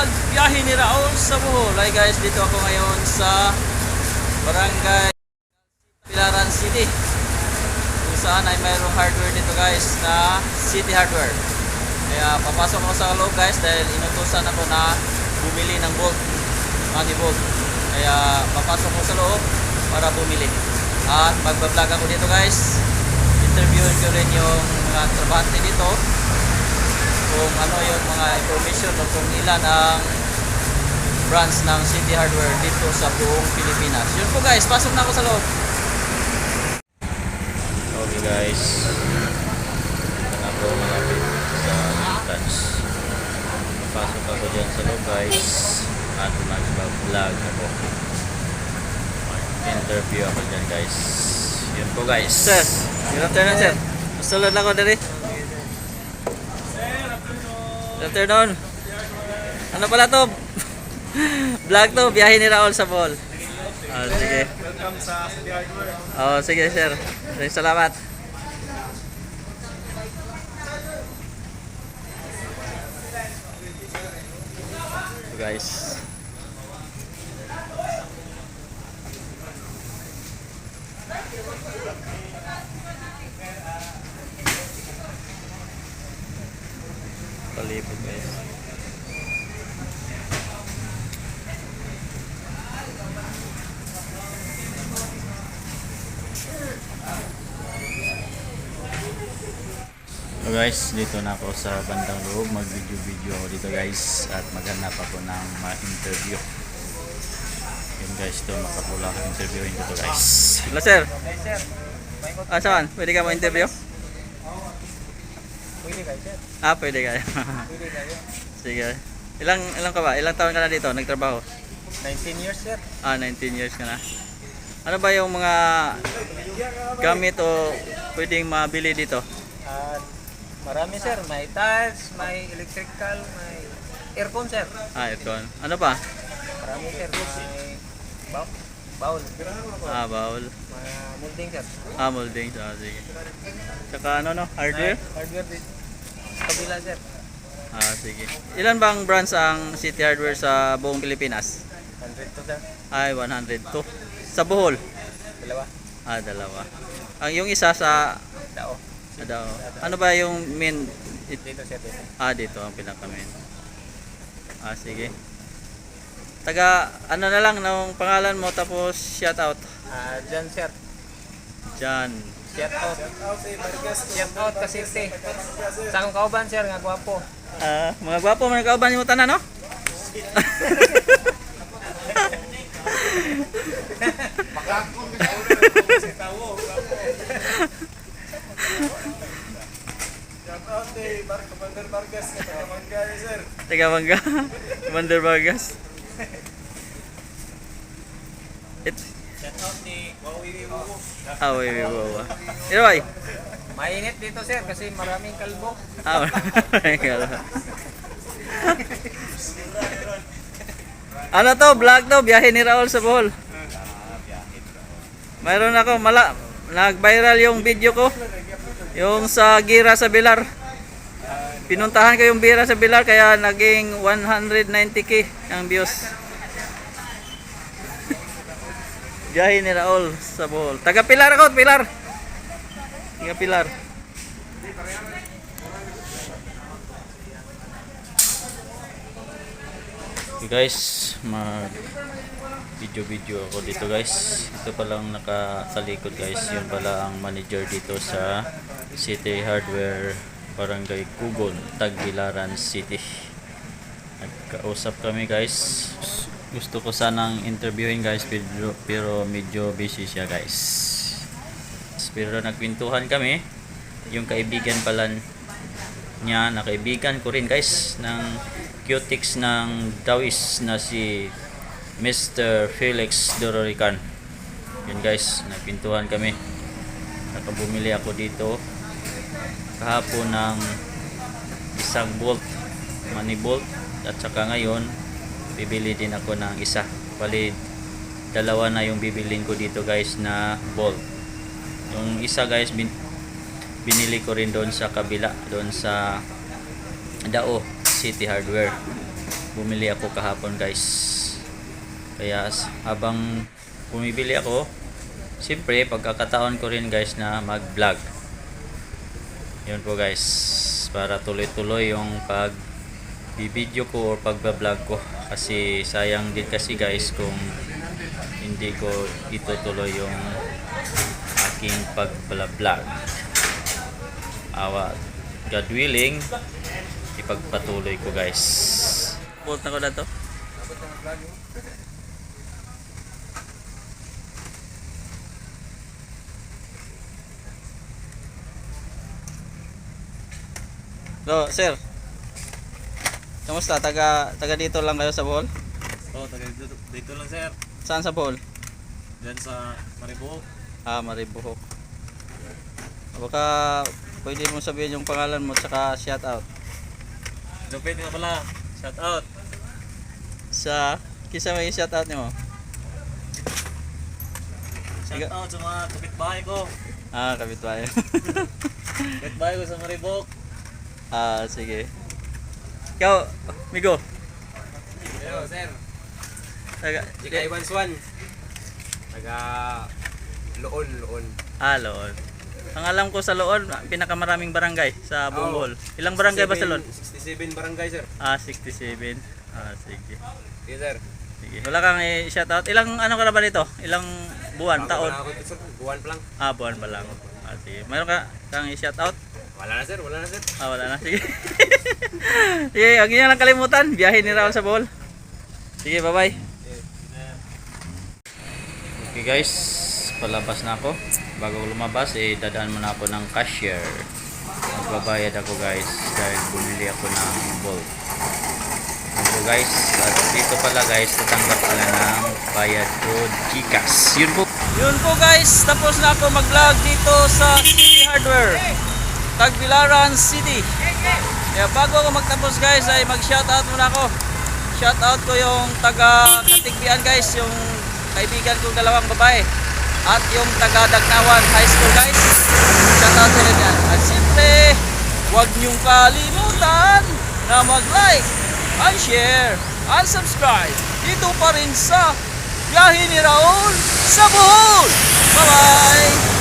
Biyahe ni Raul sa Bohol. Hi guys, dito ako ngayon sa Barangay Pilaran City, kung saan ay mayroong hardware dito guys na City Hardware. Kaya papasok ako sa loob guys dahil inutusan ako na bumili ng bolt, money bolt. Kaya papasok ako sa loob para bumili. At magbablog ako dito guys. Interviewin ko rin yung mga trabahante dito, kung ano yung mga information o kung ilan ang branch ng City Hardware dito sa buong Pilipinas. Yun po guys, pasok na ako sa loob. Okay guys, dito na ako malapit sa entrance. Pasok ako dyan sa loob guys at mag-vlog ako. Interview ako dyan guys. Yun po guys. Sir, good afternoon sir. Sulod lang ako dali. Good afternoon. Ano pala to? Vlog to, biyahe ni Raul sa Bohol. Sige. Welcome sa City Hardware. Sige sir. Salamat. Guys. Palibot guys. So guys, dito na ako sa bandang loob. Mag-video ako dito guys at maghanap ako ng ma-interview. Yun guys, ito makapula. Interviewin ko to guys. Hello sir. Saan? Pwede ka ma-interview? Pwede kayo, sir. Pwede kayo. Pwede kayo. Sige. Ilang ka ba? Ilang taon ka na dito nagtrabaho? 19 years, sir. 19 years ka na. Ano ba yung mga gamit o pwedeng mabili dito? Marami, sir. May tiles, may electrical, may aircon, sir. Aircon. Ano pa? Marami, sir. May bowl. Bawol. May molding, sir. Molding. Sige. Tsaka ano no? Hardware? Hardware din. Kabila, sir. Sige. Ilan bang branch ang City Hardware sa buong Pilipinas? 100 to, sir. 102. Sa Bohol? Dalawa. Dalawa. Yung isa sa Dao. Dao. Ano ba yung main? Dito, sir. Dito. Dito ang pinaka-main. Sige. Taga ano na lang ng pangalan mo tapos shout out. Jan, sir. Jan. Shout out. Shout out kasi sa akong kauban, sir, nga gwapo. Mga gwapo mga kauban yung tanan no? Makakon si tawo. Shout out kay Commander Vargas sa Mangga, sir. Taga Mangga. Commander Vargas. Shout out ni Wawi Wuwo. Wow. Iroy. Mainit dito, sir, kasi maraming kalbo. Ano to? Vlog to, biyahe ni Raul sa Bohol. Mayroon ako nag-viral yung video ko. Yung sa Gira sa Bilar. Pinuntahan ko yung Gira sa Bilar kaya naging 190k ang views. Biyahe ni Raul sa Bohol. Taga Pilar ako, Pilar. Taga Pilar. Okay guys, mag video ako dito guys. Ito palang nakatalikod guys. Yun pala ang manager dito sa City Hardware Barangay Kugon, Tagbilaran City. Nagkausap kami guys. Gusto ko sanang interviewin guys pero medyo busy siya guys. Pero nagkwentuhan kami. Yung kaibigan pala niya, na kaibigan ko rin guys ng Qtix ng Dawis na si Mr. Felix Dororican. Yun guys, nagpintuhan kami. Nakabumili ako dito kahapon ng isang bolt, money bolt, at saka ngayon bibili din ako ng isa. Bali dalawa na yung bibilin ko dito guys na bolt. Yung isa guys binili ko rin doon sa kabila, doon sa Dao City Hardware. bumili ako kahapon guys. Kaya habang bumibili ako, siyempre pagkakataon ko rin guys na mag vlog. Yun po guys, para tuloy-tuloy yung pag video ko or pagba-vlog ko, kasi sayang din kasi guys kung hindi ko itutuloy yung aking pag-vlog. God willing, ipagpatuloy ko guys. Bolt na ko na to. So, sir. Kamusta? Taga dito lang kayo sa Bohol? Oh, dito lang sir. Saan sa Bohol? Diyan sa Maribo. Ah, Maribohok. Baka pwede mo sabihin yung pangalan mo tsaka shout out. Jopet nga pala. Shout out. Sa kisa may shout out nimo. Shout out sa mga kapitbahay ko. Ah, kapitbahay. Kapitbahay ko sa Maribo. Ah, sige. Ikaw, Migo. Hello, sir. Taga Iwan Swan. Taga Loon. Ah, Loon. Ang alam ko sa Loon, pinakamaraming barangay sa buong Bohol. Ilang barangay ba sa Loon? 67 barangay, sir. Ah, 67. Ah, sige. Yes, sir. Sige. Wala kang i-shoutout. Ilang ano ka na ba dito? Ilang buwan, taon? Buwan pa lang. Ah, buwan pa lang. Ah, sige. Mayroon ka kang i-shoutout? Wala na, sir. Ah, wala na. Sige. Sige, huwag niyo lang kalimutan. Biyahe ni Raul sa Bohol. Sige, bye-bye. Okay guys, palabas na ako. Bago lumabas, dadaan muna ako ng cashier. Magbabayad ako guys dahil bumili ako ng bolt. So guys, at dito pala guys, tatanggap pala ng bayad ko GCash. Yun po guys, tapos na ako mag-vlog dito sa City Hardware, Tagbilaran City. Kaya bago ako magtapos guys ay mag-shoutout muna ako. Shoutout ko yung taga Katigbian guys, yung kaibigan kong dalawang babae. At yung taga Dagnawan High School guys. Shoutout sila dyan. At siyempre, huwag niyong kalimutan na mag-like, share, and subscribe. Dito pa rin sa Biyahe ni Raul sa Bohol. Bye-bye!